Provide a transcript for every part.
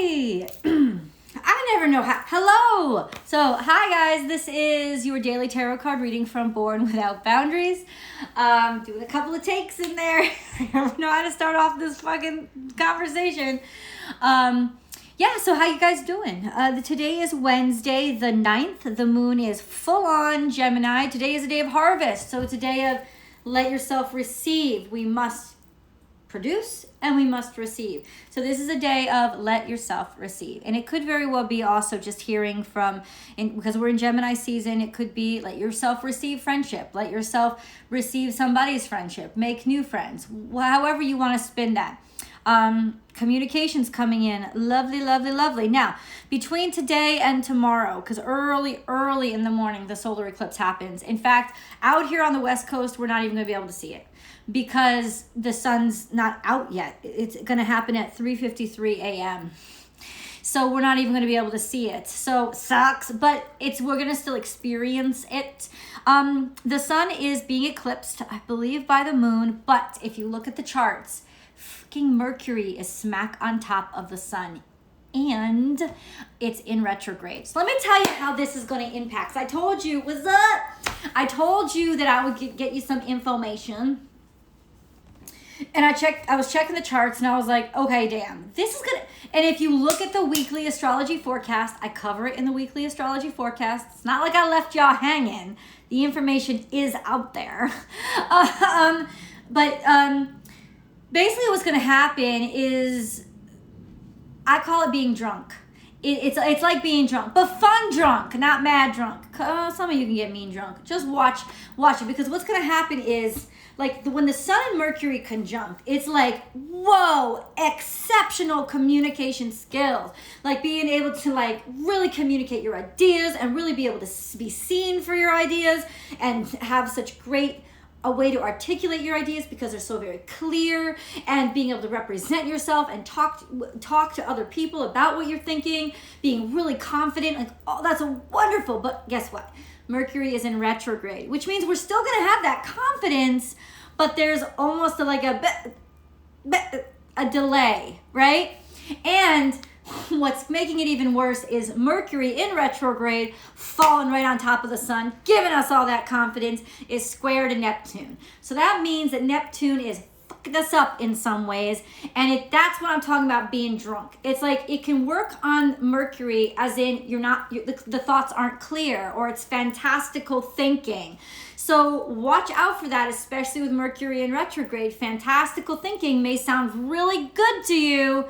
Hi! I never know how. Hello! So, hi guys, this is your daily tarot card reading from Born Without Boundaries. Doing a couple of takes in there. I don't know how to start off this fucking conversation. Yeah, so how you guys doing? Today is Wednesday the 9th. The moon is full on Gemini. Today is a day of harvest. So it's a day of let yourself receive. We must produce and we must receive. So this is a day of let yourself receive. And it could very well be also just hearing from, because we're in Gemini season, it could be let yourself receive friendship. Let yourself receive somebody's friendship. Make new friends. However you want to spin that. Communications coming in. Lovely, lovely, lovely. Now, between today and tomorrow, because early in the morning, the solar eclipse happens. In fact, out here on the West Coast, we're not even going to be able to see it because the sun's not out yet. It's going to happen at 3:53 a.m. So we're not even going to be able to see it. So sucks, but we're going to still experience it. The sun is being eclipsed, I believe, by the moon. But if you look at the charts, Mercury is smack on top of the sun and it's in retrograde. So let me tell you how this is going to impact. So I told you, what's up? I told you that I would get you some information. And I was checking the charts and I was like, okay, damn, this is going to, and if you look at the weekly astrology forecast, I cover it in the weekly astrology forecast. It's not like I left y'all hanging. The information is out there. Basically what's going to happen is, I call it being drunk. It's like being drunk, but fun drunk, not mad drunk. Some of you can get mean drunk. Just watch it, because what's going to happen is, like when the sun and Mercury conjunct, it's like, whoa, exceptional communication skills. Like being able to like really communicate your ideas and really be able to be seen for your ideas and have such a way to articulate your ideas because they're so very clear, and being able to represent yourself and talk to other people about what you're thinking, being really confident. Like, oh, that's wonderful. But guess what? Mercury is in retrograde, which means we're still going to have that confidence, but there's almost a delay, right? And what's making it even worse is Mercury in retrograde, falling right on top of the sun, giving us all that confidence, is square to Neptune. So that means that Neptune is fucking us up in some ways. And that's what I'm talking about being drunk. It's like it can work on Mercury as in the thoughts aren't clear, or it's fantastical thinking. So watch out for that, especially with Mercury in retrograde. Fantastical thinking may sound really good to you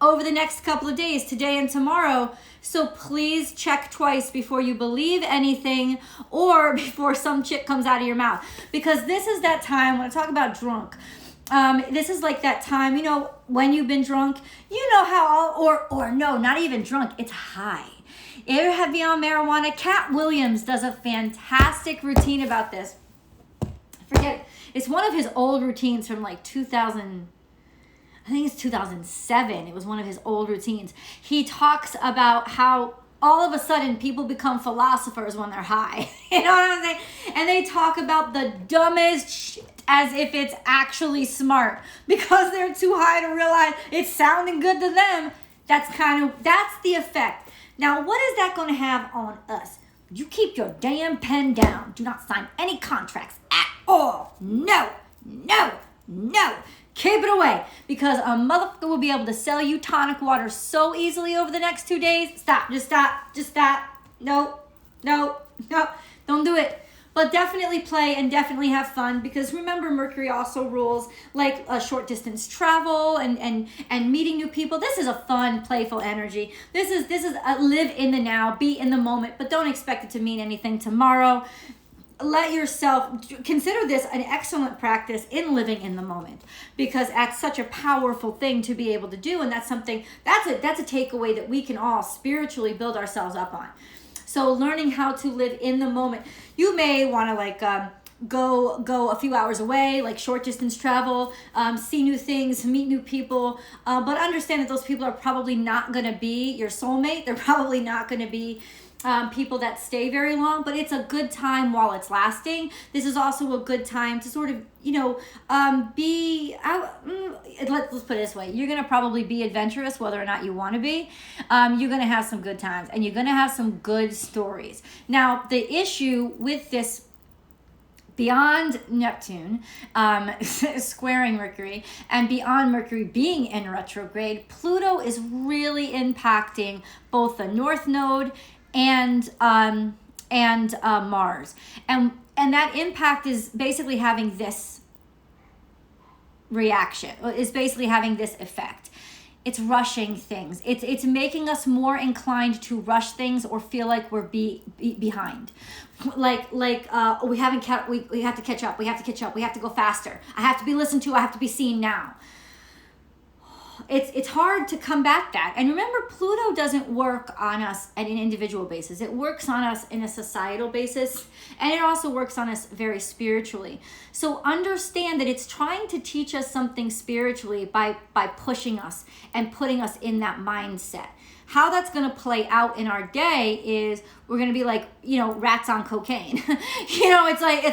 over the next couple of days, today and tomorrow. So please check twice before you believe anything or before some shit comes out of your mouth. Because this is that time, when I talk about drunk, this is like that time, when you've been drunk, how, or no, not even drunk, it's high. Ever have you on marijuana? Cat Williams does a fantastic routine about this. Forget it. It's one of his old routines from like 2000. I think it's 2007. It was one of his old routines. He talks about how all of a sudden people become philosophers when they're high. You know what I'm saying? And they talk about the dumbest shit as if it's actually smart because they're too high to realize it's sounding good to them. That's the effect. Now, what is that going to have on us? You keep your damn pen down. Do not sign any contracts at all. No. Keep it away, because a motherfucker will be able to sell you tonic water so easily over the next 2 days. Stop. No, don't do it. But definitely play and definitely have fun, because remember, Mercury also rules like a short distance travel and meeting new people. This is a fun, playful energy. This is a live in the now, be in the moment, but don't expect it to mean anything tomorrow. Let yourself consider this an excellent practice in living in the moment, because that's such a powerful thing to be able to do. And that's a takeaway that we can all spiritually build ourselves up on. So learning how to live in the moment. You may want to go a few hours away, like short distance travel, see new things, meet new people, but understand that those people are probably not going to be your soulmate. They're probably not going to be people that stay very long, but it's a good time while it's lasting. This is also a good time to sort of, let's put it this way. You're going to probably be adventurous whether or not you want to be. You're going to have some good times and you're going to have some good stories. Now, the issue with this, beyond Neptune squaring Mercury and beyond Mercury being in retrograde, Pluto is really impacting both the North Node and Mars, and that impact is basically having this reaction, is basically having this effect. It's rushing things. It's making us more inclined to rush things or feel like we're behind. Like we haven't kept. We have to catch up. We have to catch up. We have to go faster. I have to be listened to. I have to be seen now. It's hard to combat that. And remember, Pluto doesn't work on us at an individual basis. It works on us in a societal basis, and it also works on us very spiritually. So understand that it's trying to teach us something spiritually by pushing us and putting us in that mindset. How that's going to play out in our day is we're going to be like, rats on cocaine. It's like,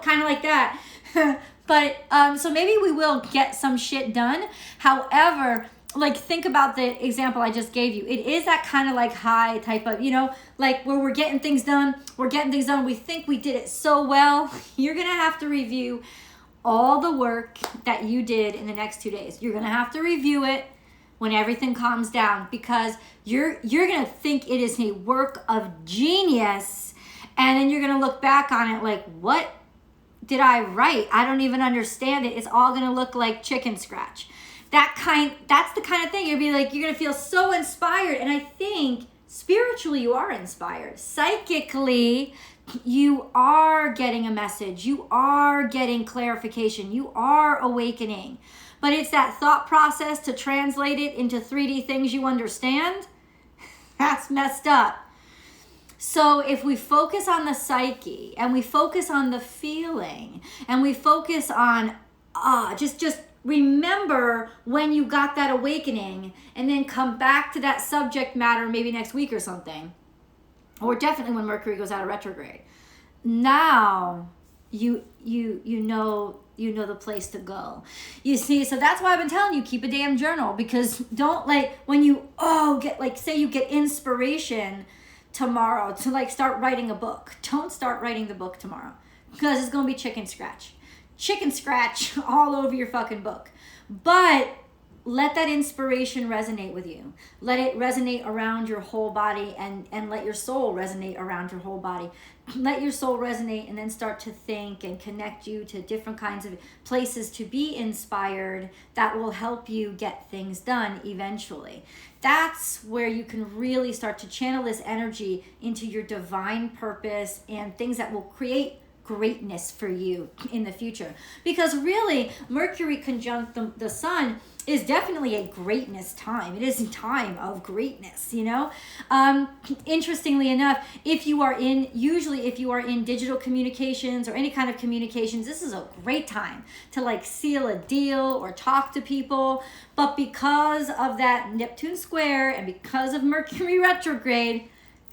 kind of like that. But, so maybe we will get some shit done. However, like, think about the example I just gave you. It is that kind of like high type of, like where we're getting things done. We think we did it so well. You're going to have to review all the work that you did in the next 2 days. You're going to have to review it when everything calms down, because you're going to think it is a work of genius. And then you're going to look back on it like, what did I write? I don't even understand it. It's all going to look like chicken scratch. That's the kind of thing. You're going to feel so inspired. And I think spiritually you are inspired. Psychically, you are getting a message. You are getting clarification. You are awakening. But it's that thought process to translate it into 3D things you understand. That's messed up. So if we focus on the psyche and we focus on the feeling and we focus on, just remember when you got that awakening, and then come back to that subject matter maybe next week or something, or definitely when Mercury goes out of retrograde. Now you know the place to go. You see, so that's why I've been telling you, keep a damn journal, because don't when you say you get inspiration tomorrow to start writing a book. Don't start writing the book tomorrow, because it's going to be chicken scratch all over your fucking book. But let that inspiration resonate with you. Let it resonate around your whole body, and let your soul resonate around your whole body. Let your soul resonate, and then start to think and connect you to different kinds of places to be inspired that will help you get things done eventually. That's where you can really start to channel this energy into your divine purpose and things that will create greatness for you in the future. Because really, Mercury conjunct the sun is definitely a greatness time. It is a time of greatness, Interestingly enough, if you are in digital communications or any kind of communications, this is a great time to seal a deal or talk to people. But because of that Neptune square and because of Mercury retrograde,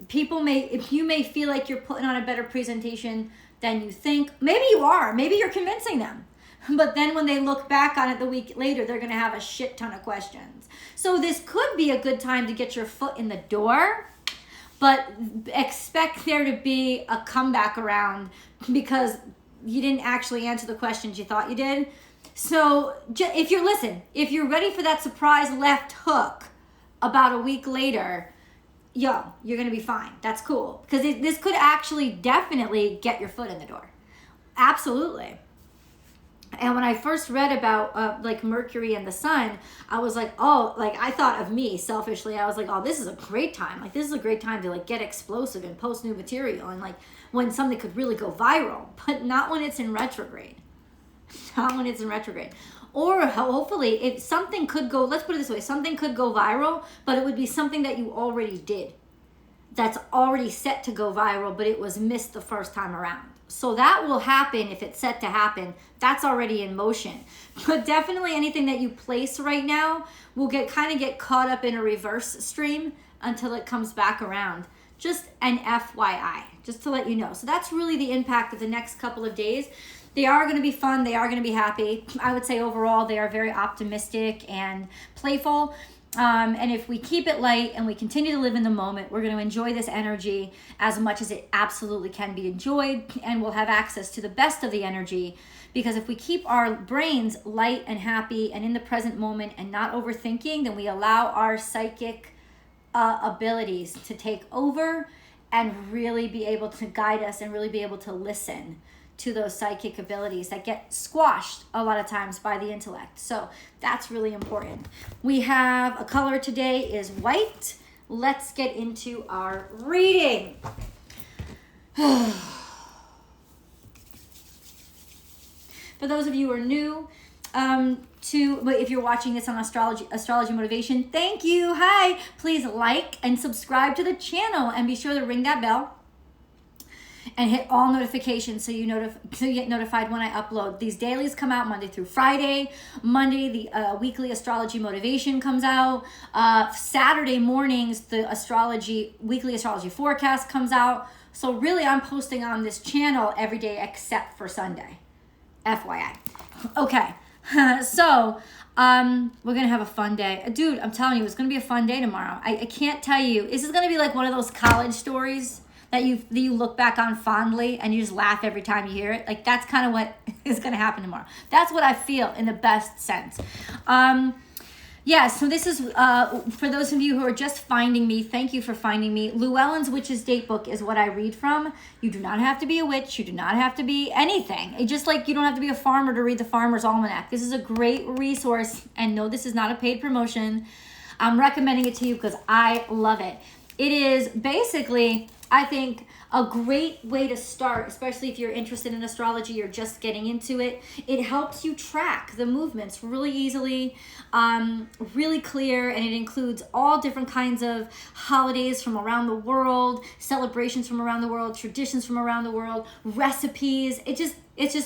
you may feel like you're putting on a better presentation than you think. Maybe you are. Maybe you're convincing them. But then when they look back on it the week later, they're going to have a shit ton of questions. So this could be a good time to get your foot in the door, but expect there to be a comeback around, because you didn't actually answer the questions you thought you did. So if you're ready for that surprise left hook about a week later, you're going to be fine. That's cool. Because this could actually definitely get your foot in the door. Absolutely. And when I first read about Mercury and the sun, I was like, I thought of me selfishly. I was like, this is a great time. This is a great time to get explosive and post new material, and when something could really go viral, but not when it's in retrograde. Not when it's in retrograde. Or hopefully, if something could go, let's put it this way, something could go viral, but it would be something that you already did. That's already set to go viral, but it was missed the first time around. So that will happen if it's set to happen. That's already in motion. But definitely anything that you place right now will kind of get caught up in a reverse stream until it comes back around. Just an FYI, just to let you know. So that's really the impact of the next couple of days. They are going to be fun. They are going to be happy. I would say overall they are very optimistic and playful. And if we keep it light and we continue to live in the moment, we're going to enjoy this energy as much as it absolutely can be enjoyed, and we'll have access to the best of the energy. Because if we keep our brains light and happy and in the present moment and not overthinking, then we allow our psychic abilities to take over and really be able to guide us and really be able to listen to those psychic abilities that get squashed a lot of times by the intellect. So that's really important. We have a color today is white. Let's get into our reading. For those of you who are new, but if you're watching this on Astrology Motivation, thank you. Hi. Please like and subscribe to the channel and be sure to ring that bell and hit all notifications so you get notified when I upload. These dailies come out Monday through Friday. Monday, the weekly astrology motivation comes out. Saturday mornings, the weekly astrology forecast comes out. So really, I'm posting on this channel every day except for Sunday. FYI. Okay, so we're gonna have a fun day. Dude, I'm telling you, it's gonna be a fun day tomorrow. I can't tell you. This is gonna be like one of those college stories that you look back on fondly and you just laugh every time you hear it. Like, that's kind of what is going to happen tomorrow. That's what I feel in the best sense. Yeah, so this is, for those of you who are just finding me, thank you for finding me. Llewellyn's Witch's Datebook is what I read from. You do not have to be a witch. You do not have to be anything. It's just like you don't have to be a farmer to read the Farmer's Almanac. This is a great resource, and no, this is not a paid promotion. I'm recommending it to you because I love it. It is basically, I think, a great way to start, especially if you're interested in astrology, you're just getting into it. It helps you track the movements really easily, really clear, and it includes all different kinds of holidays from around the world, celebrations from around the world, traditions from around the world, recipes. It's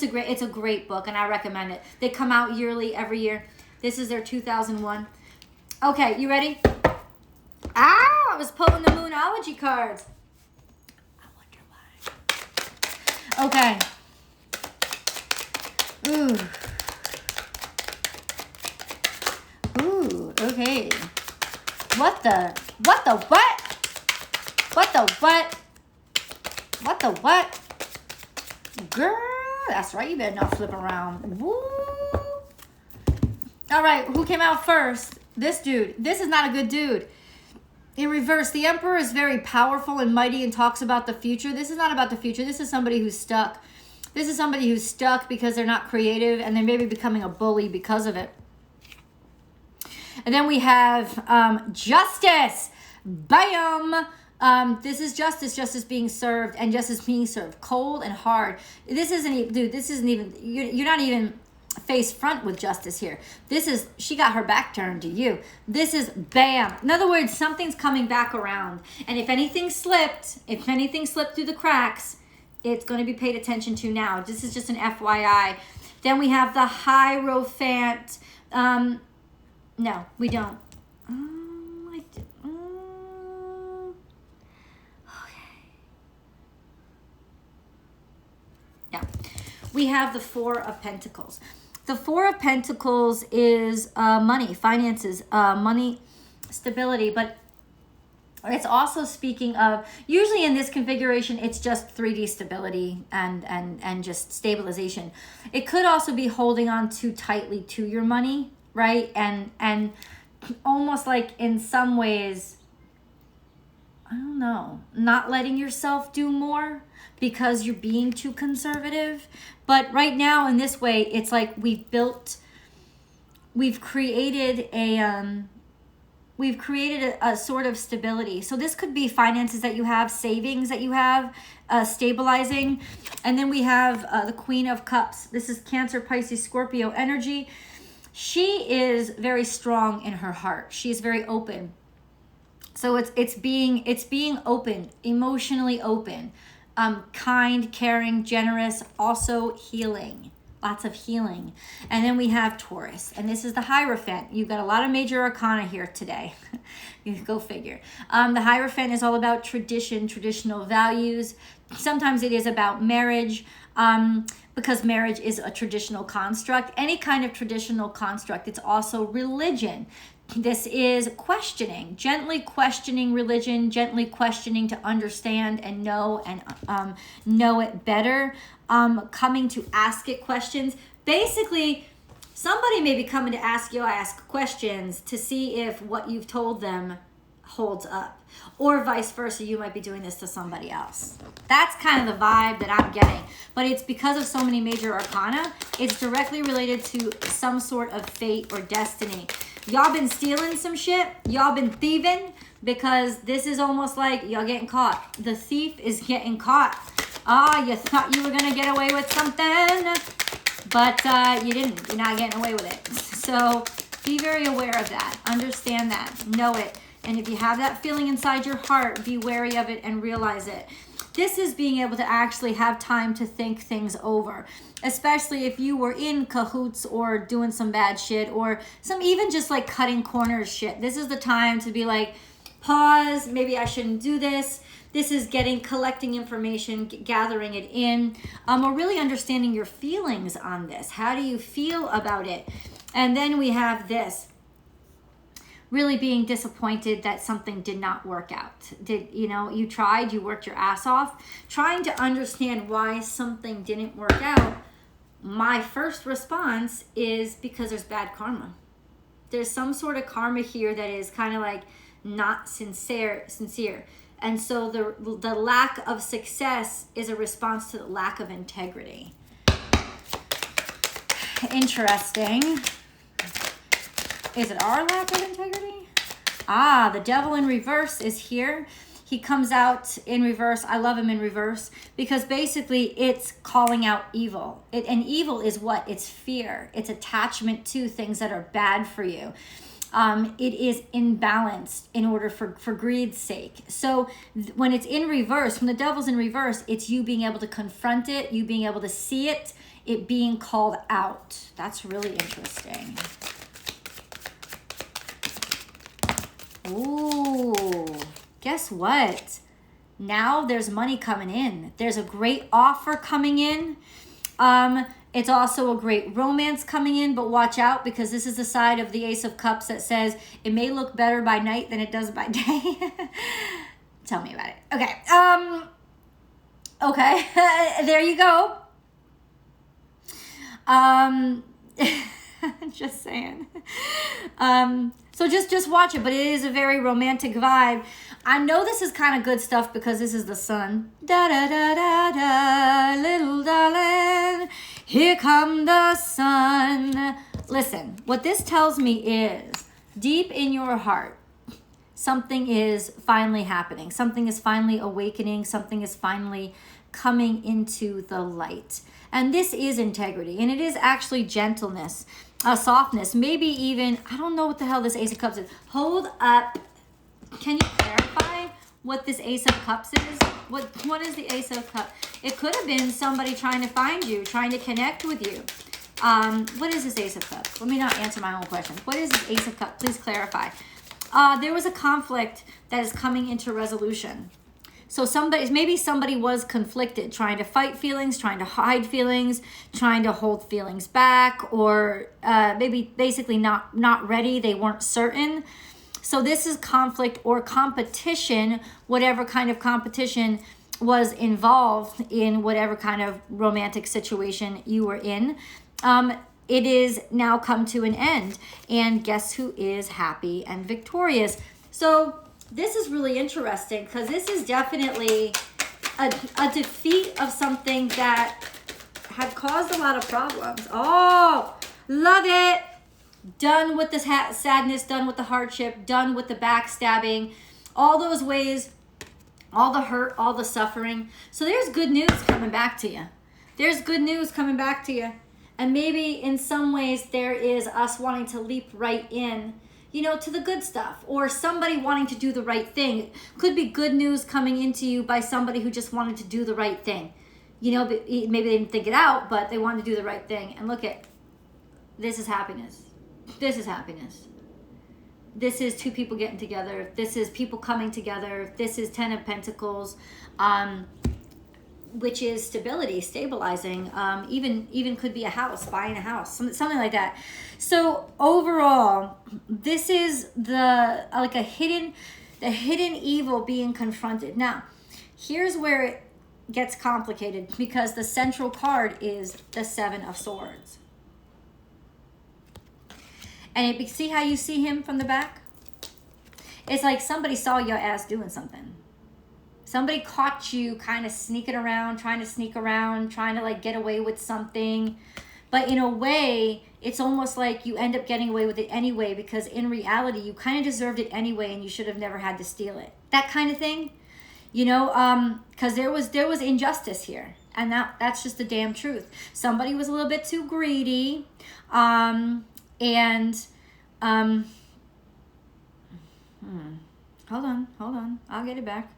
a great book, and I recommend it. They come out yearly, every year. This is their 2001. Okay, you ready? I was pulling the Moonology cards. Okay. Ooh, okay. What the what? Girl, that's right. You better not flip around. Woo. All right, who came out first? This dude. This is not a good dude. In reverse, the Emperor is very powerful and mighty and talks about the future. This is not about the future. This is somebody who's stuck. This is somebody who's stuck because they're not creative and they're maybe becoming a bully because of it. And then we have Justice. Bam! This is justice being served, and justice being served cold and hard. This isn't even, you're not even face front with justice here. She got her back turned to you. This is bam. In other words, something's coming back around. And if anything slipped through the cracks, it's going to be paid attention to now. This is just an FYI. Then we have the Hierophant. No, we don't. Okay. Yeah. We have the Four of Pentacles. The Four of Pentacles is money, finances, money, stability, but it's also speaking of, usually in this configuration, it's just 3D stability and just stabilization. It could also be holding on too tightly to your money, right? And almost like in some ways, I don't know, not letting yourself do more because you're being too conservative. But right now in this way, it's like we've created a sort of stability. So this could be finances that you have, savings that you have, stabilizing. And then we have the Queen of Cups. This is Cancer, Pisces, Scorpio energy. She is very strong in her heart. She's very open. So it's being open, emotionally open. kind, caring, generous, also healing. Lots of healing. And then we have Taurus, and this is the Hierophant. You've got a lot of major arcana here today. You go figure. The Hierophant is all about tradition, traditional values. Sometimes it is about marriage, because marriage is a traditional construct. Any kind of traditional construct. It's also religion. This is questioning, gently questioning religion, gently questioning to understand and know it better. Coming to ask it questions. Basically, somebody may be coming to ask questions to see if what you've told them holds up, or vice versa. You might be doing this to somebody else. That's kind of the vibe that I'm getting, but it's because of so many major arcana. It's directly related to some sort of fate or destiny. Y'all been stealing some shit. Y'all been thieving, because this is almost like y'all getting caught. The thief is getting caught. You thought you were gonna get away with something, but you didn't. You're not getting away with it. So be very aware of that. Understand that. Know it. And if you have that feeling inside your heart, be wary of it and realize it. This is being able to actually have time to think things over, especially if you were in cahoots or doing some bad shit, or some even just like cutting corners shit. This is the time to be like, pause, maybe I shouldn't do this. This is collecting information, gathering it in, or really understanding your feelings on this. How do you feel about it? And then we have this. Really being disappointed that something did not work out. You tried, you worked your ass off, trying to understand why something didn't work out. My first response is because there's bad karma. There's some sort of karma here that is kind of like not sincere. And so the lack of success is a response to the lack of integrity. Interesting. Is it our lack of integrity? The devil in reverse is here. He comes out in reverse. I love him in reverse, because basically it's calling out evil. And evil is what? It's fear. It's attachment to things that are bad for you. It is imbalanced in order for greed's sake. So when it's in reverse, when the devil's in reverse, it's you being able to confront it, you being able to see it, it being called out. That's really interesting. Ooh, guess what? Now there's money coming in. There's a great offer coming in. It's also a great romance coming in, but watch out, because this is the side of the Ace of Cups that says it may look better by night than it does by day. Tell me about it. Okay. Okay. There you go. Just saying. So just watch it, but it is a very romantic vibe. I know this is kind of good stuff because this is the sun. Da da da da da, little darling, here come the sun. Listen, what this tells me is deep in your heart, something is finally happening. Something is finally awakening. Something is finally coming into the light. And this is integrity, and it is actually gentleness. Softness, maybe even, I don't know what the hell this Ace of Cups is. Hold up. Can you clarify what this Ace of Cups is? What is the Ace of Cups? It could have been somebody trying to find you, trying to connect with you. What is this Ace of Cups? Let me not answer my own question. What is this Ace of Cups? Please clarify. There was a conflict that is coming into resolution. So maybe somebody was conflicted, trying to fight feelings, trying to hide feelings, trying to hold feelings back, or maybe basically not ready. They weren't certain. So this is conflict or competition, whatever kind of competition was involved in whatever kind of romantic situation you were in. It is now come to an end. And guess who is happy and victorious? So this is really interesting, because this is definitely a defeat of something that had caused a lot of problems. Oh, love it. Done with the sadness, done with the hardship, done with the backstabbing, all those ways, all the hurt, all the suffering. So there's good news coming back to you. There's good news coming back to you. And maybe in some ways there is us wanting to leap right in. to the good stuff, or somebody wanting to do the right thing. Could be good news coming into you by somebody who just wanted to do the right thing. Maybe they didn't think it out, but they wanted to do the right thing. And look at, this is happiness. This is happiness. This is two people getting together. This is people coming together. This is 10 of Pentacles, which is stability, stabilizing. Even could be a house, buying a house, something like that. So overall, this is the hidden evil being confronted. Now, here's where it gets complicated, because the central card is the 7 of Swords. And see how you see him from the back? It's like somebody saw your ass doing something. Somebody caught you kind of sneaking around, trying to like get away with something. But in a way, it's almost like you end up getting away with it anyway, because in reality, you kind of deserved it anyway and you should have never had to steal it. That kind of thing, because there was injustice here. And that's just the damn truth. Somebody was a little bit too greedy. Hold on. I'll get it back.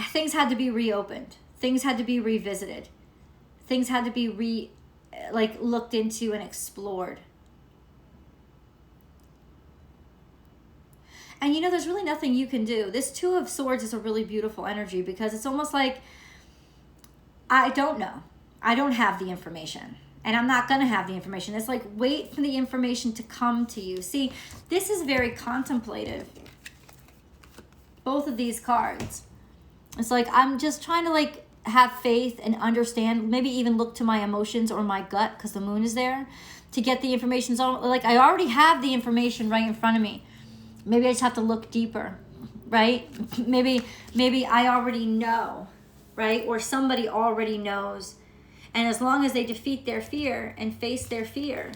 Things had to be reopened. Things had to be revisited. Things had to be looked into and explored. And there's really nothing you can do. This 2 of Swords is a really beautiful energy, because it's almost like, I don't know. I don't have the information. And I'm not going to have the information. It's like, wait for the information to come to you. See, this is very contemplative. Both of these cards. It's like, I'm just trying to have faith and understand, maybe even look to my emotions or my gut, because the moon is there, to get the information. So, I already have the information right in front of me. Maybe I just have to look deeper, right? Maybe I already know, right? Or somebody already knows. And as long as they defeat their fear and face their fear,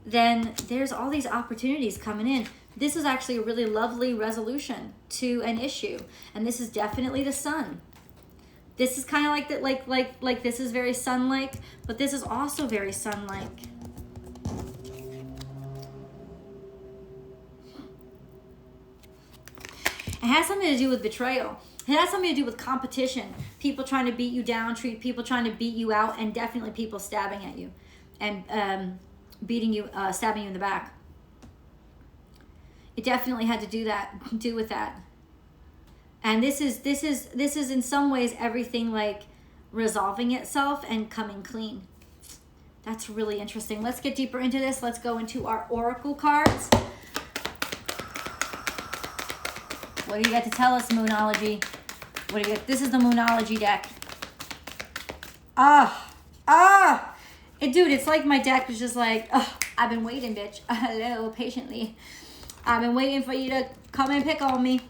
then there's all these opportunities coming in. This is actually a really lovely resolution to an issue. And this is definitely the sun. This is kind of like that, like this is very sun-like, but this is also very sun-like. It has something to do with betrayal. It has something to do with competition. People trying to beat you down, people trying to beat you out, and definitely people stabbing at you and beating you, stabbing you in the back. It definitely had to do with that. And this is in some ways everything resolving itself and coming clean. That's really interesting. Let's get deeper into this. Let's go into our oracle cards. What do you got to tell us, Moonology? What do you got? This is the Moonology deck. Dude, it's like my deck was just like, I've been waiting, bitch. Hello, patiently. I've been waiting for you to come and pick on me.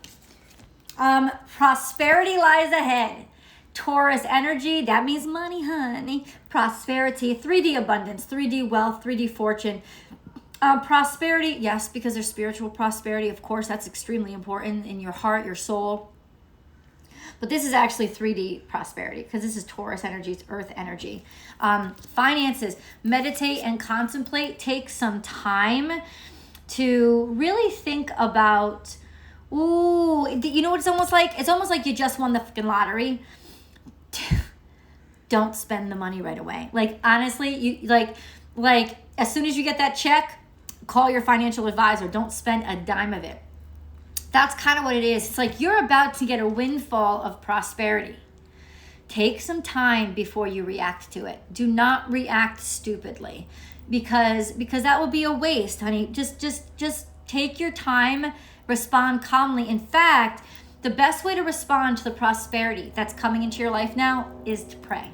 Prosperity lies ahead. Taurus energy, that means money, honey. Prosperity, 3D abundance, 3D wealth, 3D fortune. Prosperity, yes, because there's spiritual prosperity. Of course, that's extremely important in your heart, your soul. But this is actually 3D prosperity, because this is Taurus energy, it's earth energy. Finances, meditate and contemplate. Take some time to really think about, you know what it's almost like? It's almost like you just won the fucking lottery. Don't spend the money right away. Honestly, you like as soon as you get that check, call your financial advisor. Don't spend a dime of it. That's kind of what it is. It's like you're about to get a windfall of prosperity. Take some time before you react to it. Do not react stupidly, because that will be a waste, honey. Just take your time, respond calmly. In fact, the best way to respond to the prosperity that's coming into your life now is to pray.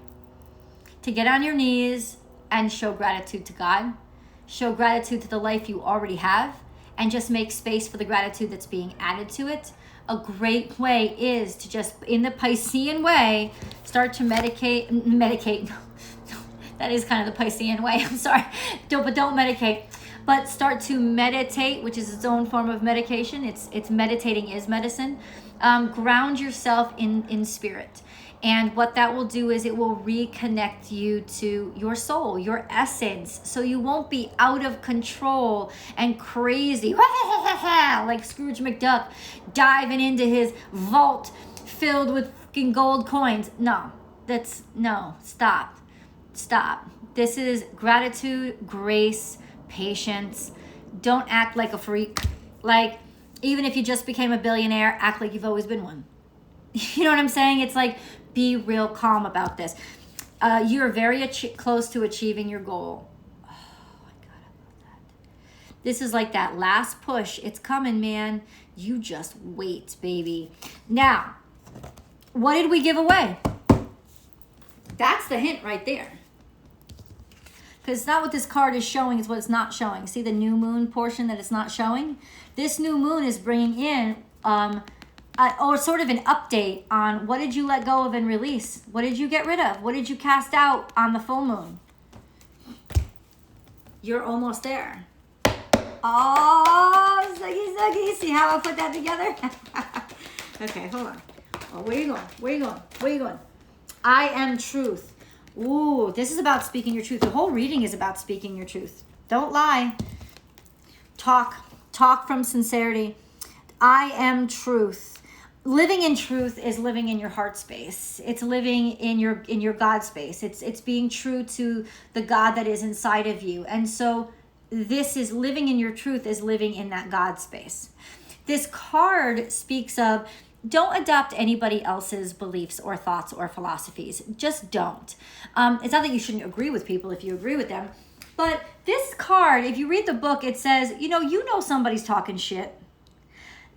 To get on your knees and show gratitude to God. Show gratitude to the life you already have, and just make space for the gratitude that's being added to it. A great way is to just, in the Piscean way, start to medicate. That is kind of the Piscean way, I'm sorry. Don't medicate. But start to meditate, which is its own form of medication. It's meditating is medicine. Ground yourself in spirit. And what that will do is it will reconnect you to your soul, your essence. So you won't be out of control and crazy, like Scrooge McDuck diving into his vault filled with fucking gold coins. No, stop. This is gratitude, grace, patience. Don't act like a freak. Like, even if you just became a billionaire, act like you've always been one. You know what I'm saying? It's like, be real calm about this. You're very close to achieving your goal. Oh my God, I love that. This is like that last push. It's coming, man. You just wait, baby. Now, what did we give away? That's the hint right there. Because it's not what this card is showing, it's what it's not showing. See the new moon portion that it's not showing? This new moon is bringing in or sort of an update on what did you let go of and release? What did you get rid of? What did you cast out on the full moon? You're almost there. Oh, sucky. See how I put that together? Okay, hold on. Oh, where you going? I am truth. Ooh, this is about speaking your truth. The whole reading is about speaking your truth. Don't lie. Talk from sincerity. I am truth. Living in truth is living in your heart space. It's living in your God space. It's being true to the God that is inside of you. And so this is living in your truth, is living in that God space. This card speaks of, don't adopt anybody else's beliefs or thoughts or philosophies. Just don't. It's not that you shouldn't agree with people if you agree with them. But this card, if you read the book, it says, you know somebody's talking shit.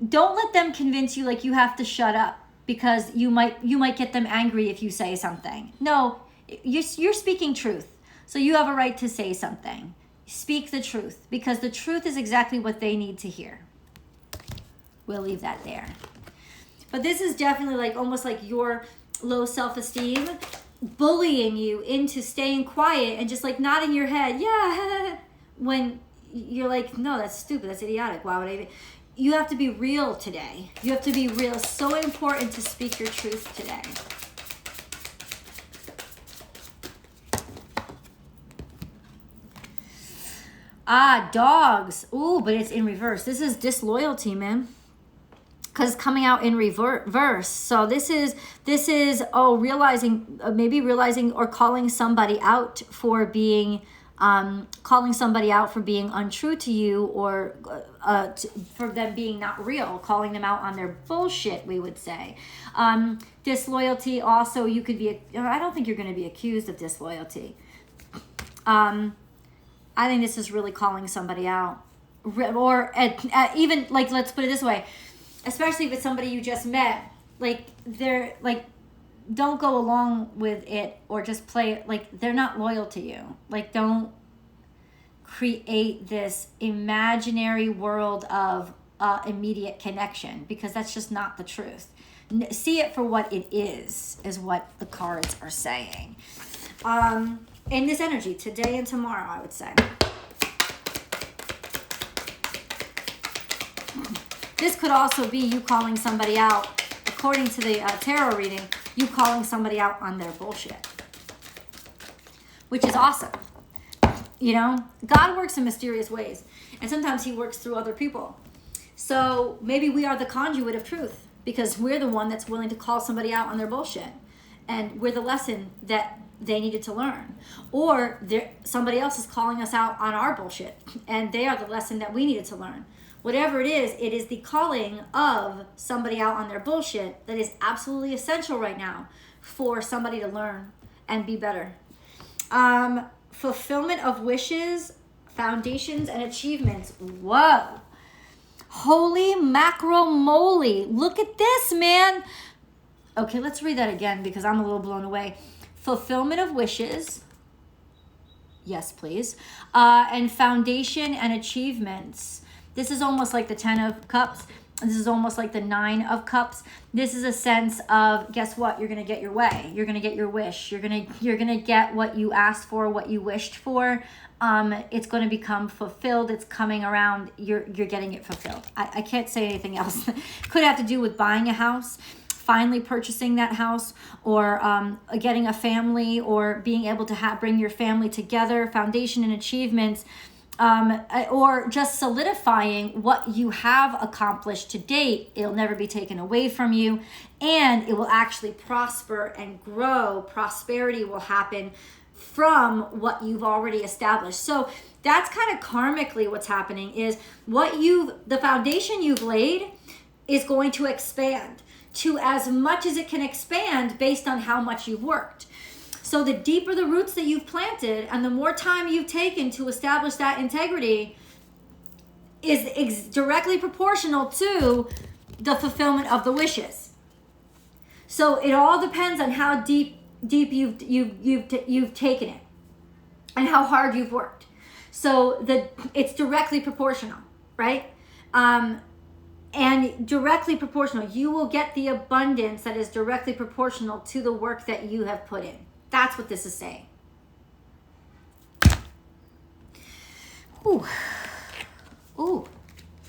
Don't let them convince you like you have to shut up because you might get them angry if you say something. No, you're speaking truth. So you have a right to say something. Speak the truth because the truth is exactly what they need to hear. We'll leave that there. But this is definitely like almost like your low self-esteem bullying you into staying quiet and just like nodding your head, yeah, when you're like, no, that's stupid, that's idiotic, why would I? You have to be real today. You have to be real. It's so important to speak your truth today. Dogs. Ooh, but it's in reverse. This is disloyalty, man. Because it's coming out in reverse. So this is realizing or calling somebody out for being untrue to you, or for them being not real, calling them out on their bullshit, we would say. Disloyalty also, you could be, I don't think you're going to be accused of disloyalty. I think this is really calling somebody out. Or even, like, let's put it this way, especially if it's somebody you just met, like, they're, like, don't go along with it or just play it, like, they're not loyal to you. Like, don't create this imaginary world of immediate connection, because that's just not the truth. See it for what it is what the cards are saying. In this energy, today and tomorrow, I would say. This could also be you calling somebody out, according to the tarot reading, you calling somebody out on their bullshit, which is awesome. You know, God works in mysterious ways, and sometimes he works through other people. So maybe we are the conduit of truth, because we're the one that's willing to call somebody out on their bullshit, and we're the lesson that they needed to learn. Or somebody else is calling us out on our bullshit, and they are the lesson that we needed to learn. Whatever it is the calling of somebody out on their bullshit that is absolutely essential right now for somebody to learn and be better. Fulfillment of wishes, foundations, and achievements. Whoa. Holy macromoly. Look at this, man. Okay, let's read that again because I'm a little blown away. Fulfillment of wishes. Yes, please. And foundation and achievements. This is almost like the 10 of Cups. This is almost like the 9 of Cups. This is a sense of, guess what? You're going to get your way. You're going to get your wish. You're going to get what you asked for, what you wished for. It's going to become fulfilled. It's coming around. You're getting it fulfilled. I can't say anything else. Could have to do with buying a house. finally purchasing that house, or getting a family, or being able to bring your family together, foundation and achievements, or just solidifying what you have accomplished to date. It'll never be taken away from you, and it will actually prosper and grow. Prosperity will happen from what you've already established. So that's kind of karmically what's happening, is the foundation you've laid is going to expand to as much as it can expand based on how much you've worked. So the deeper the roots that you've planted and the more time you've taken to establish that integrity is directly proportional to the fulfillment of the wishes. So it all depends on how deep you've taken it and how hard you've worked. So it's directly proportional, right? And directly proportional. You will get the abundance that is directly proportional to the work that you have put in. That's what this is saying. Ooh. Ooh.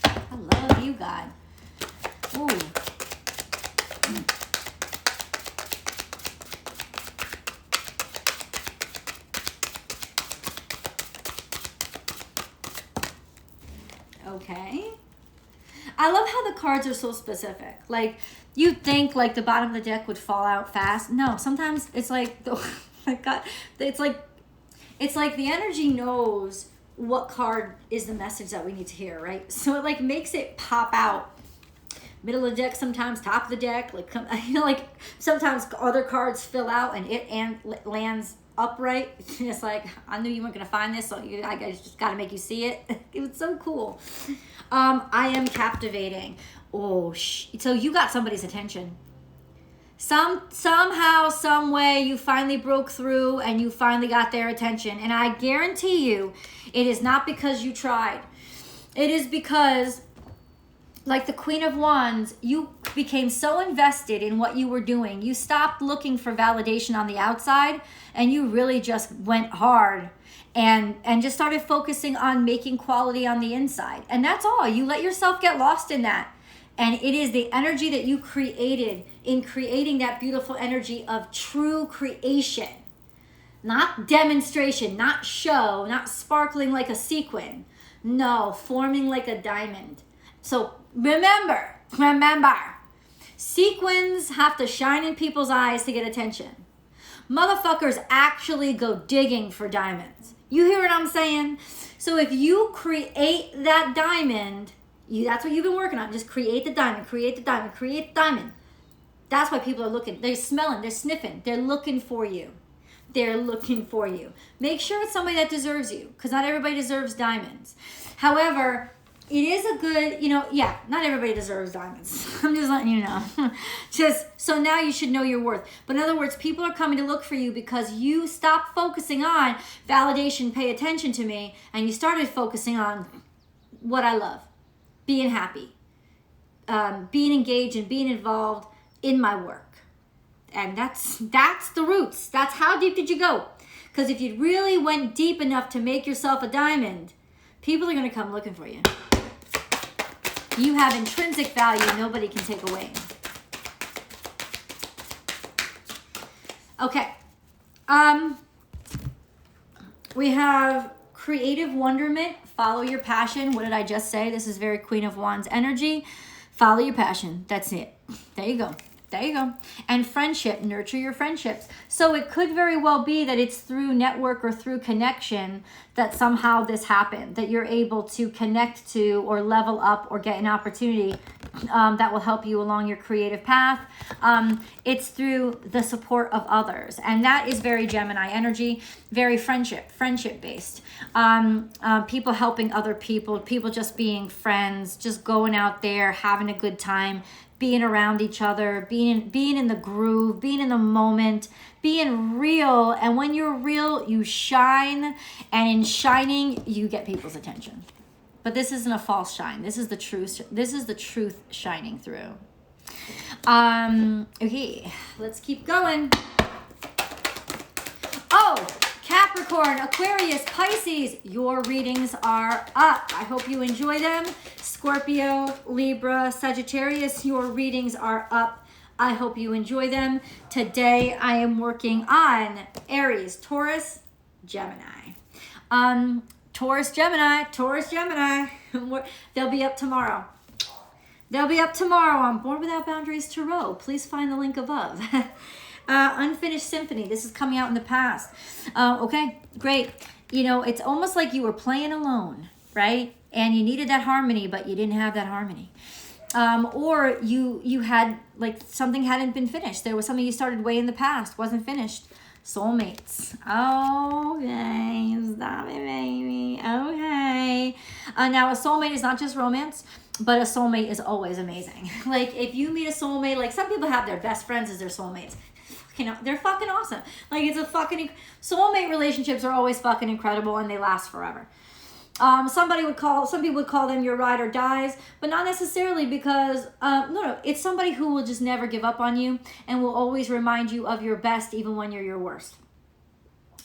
I love you, God. Ooh. Okay. I love how the cards are so specific. Like, you'd think like the bottom of the deck would fall out fast. No, sometimes it's like it's like the energy knows what card is the message that we need to hear, right? So it like makes it pop out. Middle of the deck, sometimes top of the deck, like like sometimes other cards fill out and it lands upright. It's like, I knew you weren't gonna find this, so I just gotta make you see it. It was so cool. I am captivating. Oh, so you got somebody's attention. Somehow, some way, you finally broke through and you finally got their attention. And I guarantee you, it is not because you tried. It is because, like the Queen of Wands, you became so invested in what you were doing. You stopped looking for validation on the outside, and you really just went hard and just started focusing on making quality on the inside. And that's all. You let yourself get lost in that. And it is the energy that you created in creating that beautiful energy of true creation. Not demonstration, not show, not sparkling like a sequin. No, forming like a diamond. So remember, sequins have to shine in people's eyes to get attention. Motherfuckers actually go digging for diamonds. You hear what I'm saying? So if you create that diamond, that's what you've been working on. Just create the diamond, create the diamond, create the diamond. That's why people are looking. They're smelling, they're sniffing, they're looking for you. They're looking for you. Make sure it's somebody that deserves you, because not everybody deserves diamonds. However, it is a good, not everybody deserves diamonds. I'm just letting you know. Just so now you should know your worth. But in other words, people are coming to look for you because you stopped focusing on validation, pay attention to me, and you started focusing on what I love, being happy, being engaged and being involved in my work. And that's the roots. That's how deep did you go? Because if you really went deep enough to make yourself a diamond, people are going to come looking for you. You have intrinsic value nobody can take away. Okay. We have creative wonderment. Follow your passion. What did I just say? This is very Queen of Wands energy. Follow your passion. That's it. There you go. There you go. And friendship, nurture your friendships. So it could very well be that it's through network or through connection that somehow this happened, that you're able to connect to or level up or get an opportunity that will help you along your creative path. It's through the support of others. And that is very Gemini energy, very friendship based. People helping other people just being friends, just going out there, having a good time, being around each other, being in the groove, being in the moment, being real. And when you're real, you shine. And in shining, you get people's attention. But this isn't a false shine. This is the truth. This is the truth shining through. Okay, let's keep going. Oh, Capricorn, Aquarius, Pisces, your readings are up. I hope you enjoy them. Scorpio, Libra, Sagittarius, your readings are up. I hope you enjoy them. Today I am working on Aries, Taurus, Gemini. Taurus, Gemini. They'll be up tomorrow. They'll be up tomorrow on Born Without Boundaries Tarot. Please find the link above. Unfinished Symphony. This is coming out in the past. Okay, great. You know, it's almost like you were playing alone, right? And you needed that harmony, but you didn't have that harmony. Or you had, like, something hadn't been finished. There was something you started way in the past, wasn't finished. Soulmates. Okay, stop it, baby. Okay. Now, a soulmate is not just romance, but a soulmate is always amazing. Like, if you meet a soulmate, like, some people have their best friends as their soulmates. They're fucking awesome. Like, it's a fucking... Soulmate relationships are always fucking incredible, and they last forever. Some people would call them your ride or dies, but not necessarily, because no, it's somebody who will just never give up on you and will always remind you of your best even when you're your worst.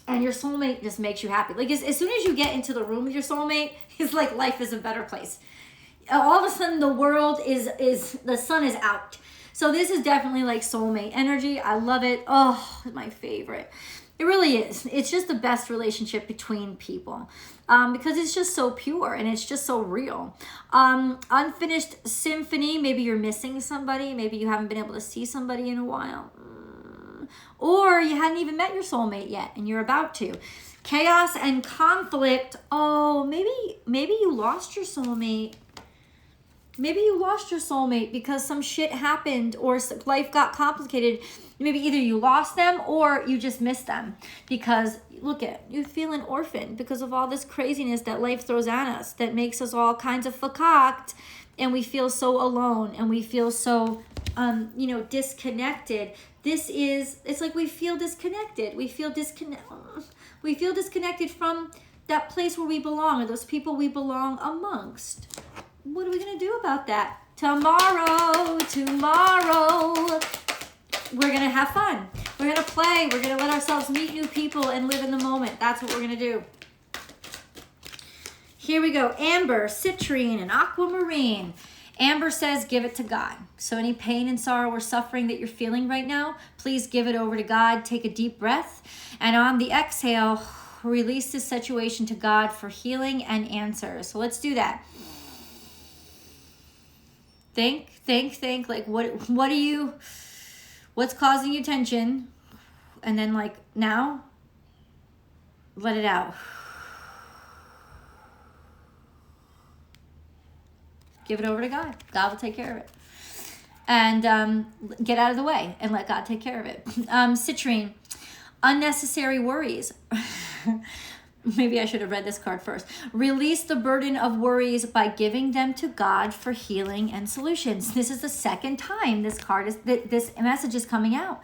And your soulmate just makes you happy. Like, as soon as you get into the room with your soulmate, it's like life is a better place. All of a sudden the world is the sun is out. So this is definitely like soulmate energy. I love it. Oh, my favorite. It really is. It's just the best relationship between people, because it's just so pure and it's just so real. Unfinished Symphony. Maybe you're missing somebody. Maybe you haven't been able to see somebody in a while. Or you hadn't even met your soulmate yet and you're about to. Chaos and Conflict. Oh, maybe you lost your soulmate. Maybe you lost your soulmate because some shit happened or life got complicated. Maybe either you lost them or you just missed them, because look at you feel an orphan because of all this craziness that life throws at us that makes us all kinds of fucked, and we feel so alone and we feel so disconnected. It's like we feel disconnected. We feel disconnected from that place where we belong, or those people we belong amongst. What are we going to do about that? Tomorrow, we're going to have fun. We're going to play. We're going to let ourselves meet new people and live in the moment. That's what we're going to do. Here we go. Amber, Citrine, and Aquamarine. Amber says, give it to God. So any pain and sorrow or suffering that you're feeling right now, please give it over to God. Take a deep breath. And on the exhale, release this situation to God for healing and answers. So let's do that. Think, like what's causing you tension? And then, like, now, let it out. Give it over to God. God will take care of it. And get out of the way and let God take care of it. Citrine, unnecessary worries. Maybe I should have read this card first. Release the burden of worries by giving them to God for healing and solutions. This is the second time this message is coming out.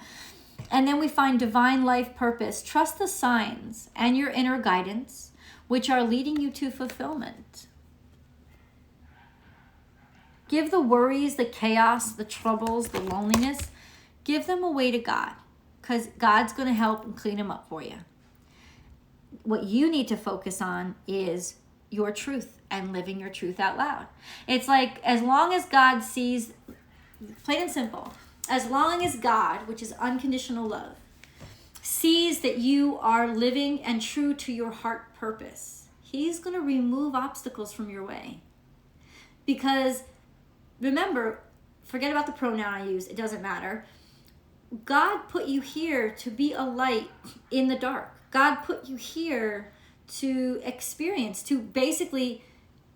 And then we find divine life purpose. Trust the signs and your inner guidance, which are leading you to fulfillment. Give the worries, the chaos, the troubles, the loneliness, give them away to God, because God's going to help and clean them up for you. What you need to focus on is your truth and living your truth out loud. It's like, as long as God sees, plain and simple, as long as God, which is unconditional love, sees that you are living and true to your heart purpose, He's going to remove obstacles from your way. Because remember, forget about the pronoun I use, it doesn't matter. God put you here to be a light in the dark. God put you here to experience, to basically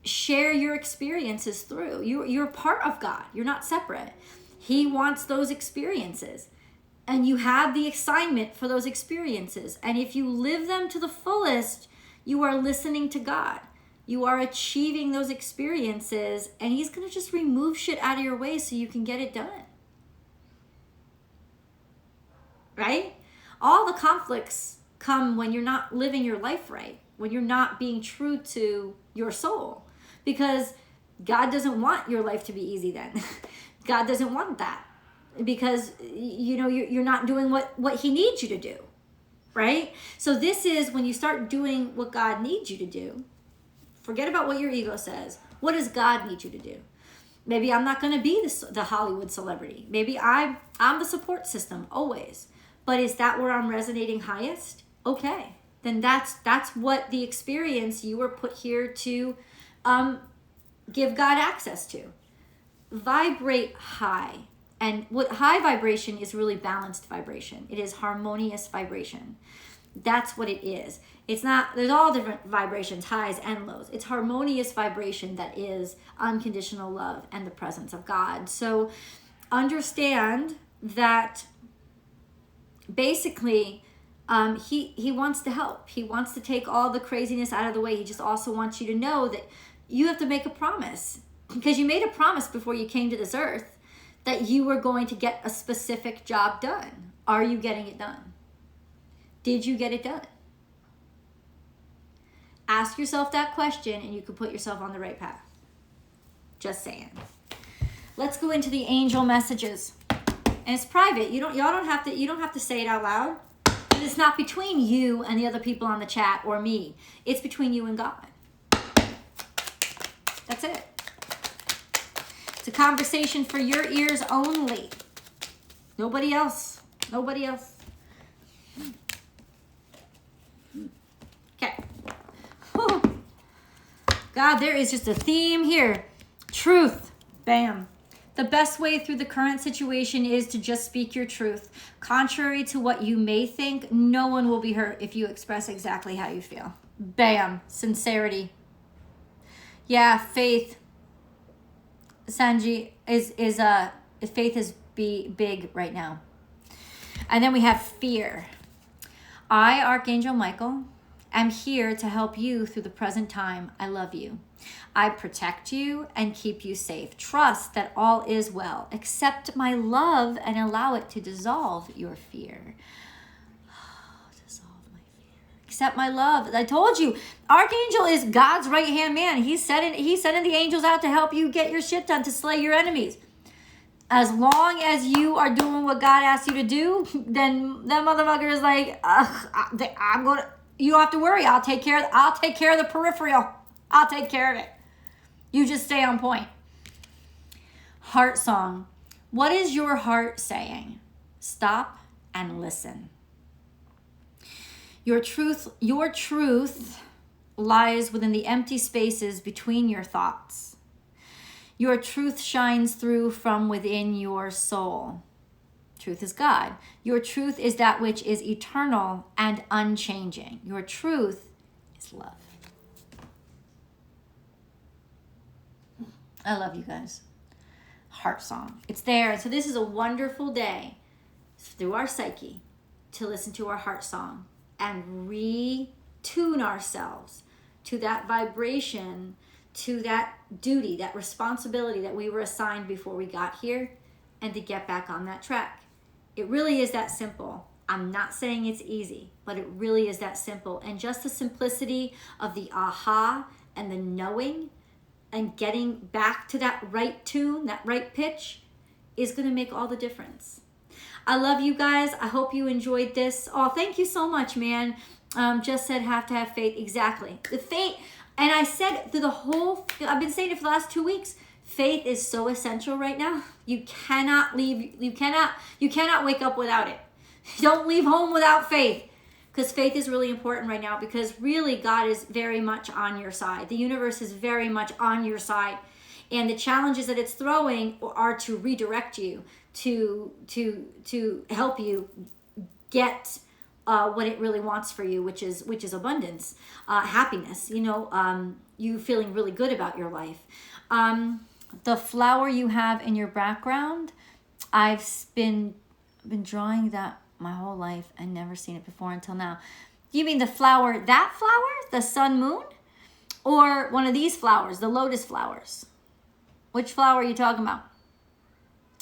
share your experiences through. You're part of God. You're not separate. He wants those experiences. And you have the assignment for those experiences. And if you live them to the fullest, you are listening to God. You are achieving those experiences. And He's going to just remove shit out of your way so you can get it done. Right? All the conflicts come when you're not living your life right, when you're not being true to your soul, because God doesn't want your life to be easy then. God doesn't want that, because you're not doing what He needs you to do, right? So this is when you start doing what God needs you to do. Forget about what your ego says. What does God need you to do? Maybe I'm not going to be the Hollywood celebrity. Maybe I'm the support system always. But is that where I'm resonating highest? Okay. Then that's what the experience you were put here to give God access to. Vibrate high. And what high vibration is really balanced vibration. It is harmonious vibration. That's what it is. It's not, there's all different vibrations, highs and lows. It's harmonious vibration that is unconditional love and the presence of God. So understand that basically he wants to help. He wants to take all the craziness out of the way. He just also wants you to know that you have to make a promise, because you made a promise before you came to this earth that you were going to get a specific job done. Are you getting it done? Did you get it done? Ask yourself that question and you can put yourself on the right path. Just saying. Let's go into the angel messages. And it's private. You don't have to say it out loud. And it's not between you and the other people on the chat or me. It's between you and God. That's it. It's a conversation for your ears only. Nobody else. Nobody else. Okay. God, there is just a theme here. Truth. Bam. The best way through the current situation is to just speak your truth. Contrary to what you may think, no one will be hurt if you express exactly how you feel. Bam. Sincerity. Yeah, faith. Sanji faith is big right now. And then we have fear. I, Archangel Michael, am here to help you through the present time. I love you. I protect you and keep you safe. Trust that all is well. Accept my love and allow it to dissolve your fear. Dissolve my fear. Accept my love. I told you, Archangel is God's right-hand man. He's sending the angels out to help you get your shit done, to slay your enemies. As long as you are doing what God asks you to do, then that motherfucker is like, you don't have to worry. I'll take care of the peripheral. I'll take care of it. You just stay on point. Heart song. What is your heart saying? Stop and listen. Your truth lies within the empty spaces between your thoughts. Your truth shines through from within your soul. Truth is God. Your truth is that which is eternal and unchanging. Your truth is love. I love you guys. Heart song. It's there. So this is a wonderful day through our psyche to listen to our heart song and retune ourselves to that vibration, to that duty, that responsibility that we were assigned before we got here, and to get back on that track. It really is that simple. I'm not saying it's easy, but it really is that simple. And just the simplicity of the aha and the knowing and getting back to that right tune, that right pitch, is going to make all the difference. I love you guys. I hope you enjoyed this. Oh, thank you so much, man. Just said have to have faith. Exactly. The faith, and I said through I've been saying it for the last 2 weeks, faith is so essential right now. You cannot wake up without it. Don't leave home without faith. Because faith is really important right now, because really God is very much on your side. The universe is very much on your side. And the challenges that it's throwing are to redirect you, to help you get what it really wants for you, which is abundance, happiness, you feeling really good about your life. The flower you have in your background, I've been drawing that my whole life and never seen it before until now. You mean the flower, the sun moon? Or one of these flowers, the lotus flowers? Which flower are you talking about?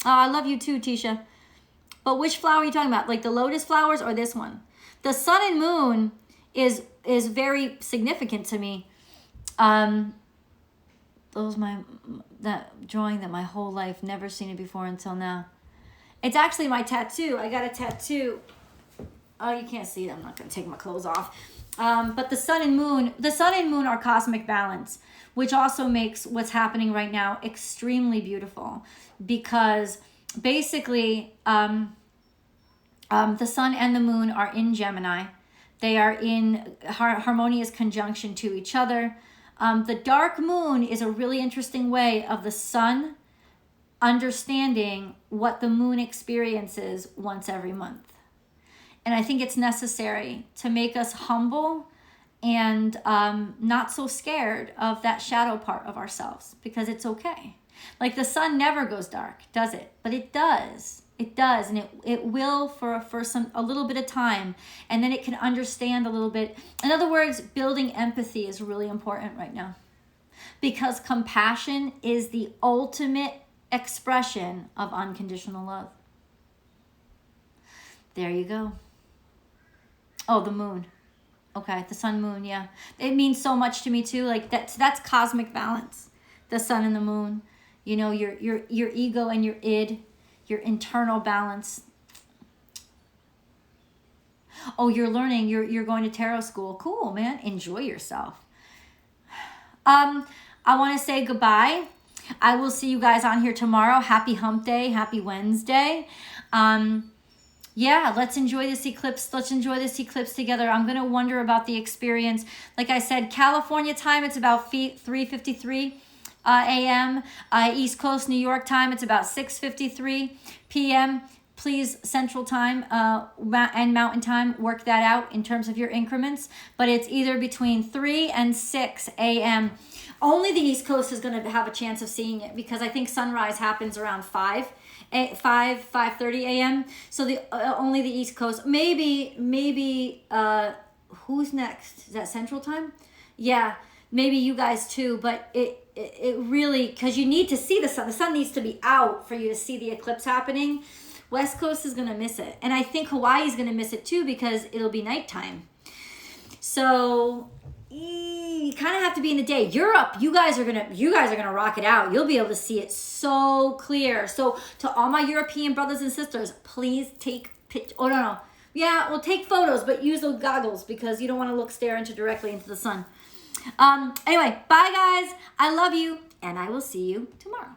Oh, I love you too, Tisha. But which flower are you talking about? Like the lotus flowers or this one? The sun and moon is very significant to me. That drawing that my whole life, never seen it before until now. It's actually my tattoo. I got a tattoo. Oh, you can't see it. I'm not going to take my clothes off. But the sun and moon are cosmic balance, which also makes what's happening right now extremely beautiful, because basically the sun and the moon are in Gemini. They are in harmonious conjunction to each other. The dark moon is a really interesting way of the sun understanding what the moon experiences once every month. And I think it's necessary to make us humble and not so scared of that shadow part of ourselves, because it's okay. Like the sun never goes dark, does it? But it does. It does, and it will for a little bit of time, and then it can understand a little bit. In other words, building empathy is really important right now, because compassion is the ultimate expression of unconditional love. There you go. Oh, the moon. Okay, the sun, moon, yeah. It means so much to me too. Like that's cosmic balance. The sun and the moon. You know, your ego and your id, your internal balance. Oh, you're learning. You're going to tarot school. Cool, man. Enjoy yourself. I want to say goodbye. I will see you guys on here tomorrow. Happy hump day. Happy Wednesday. Yeah, let's enjoy this eclipse. Let's enjoy this eclipse together. I'm going to wonder about the experience. Like I said, California time, it's about 3:53 a.m. East Coast, New York time, it's about 6:53 p.m. Please, Central time and Mountain time, work that out in terms of your increments. But it's either between 3 and 6 a.m. Only the East Coast is going to have a chance of seeing it, because I think sunrise happens around 5:30 a.m. So only the East Coast. Maybe who's next? Is that Central time? Yeah, maybe you guys too. But it really, because you need to see the sun. The sun needs to be out for you to see the eclipse happening. West Coast is going to miss it, and I think Hawaii is going to miss it too, because it'll be nighttime. So you kind of have to be in the day. Europe, you guys are gonna rock it out. You'll be able to see it so clear. So to all my European brothers and sisters, please take pictures. Oh no, yeah, well, take photos, but use those goggles, because you don't want to stare directly into the sun. Anyway, bye guys. I love you, and I will see you tomorrow.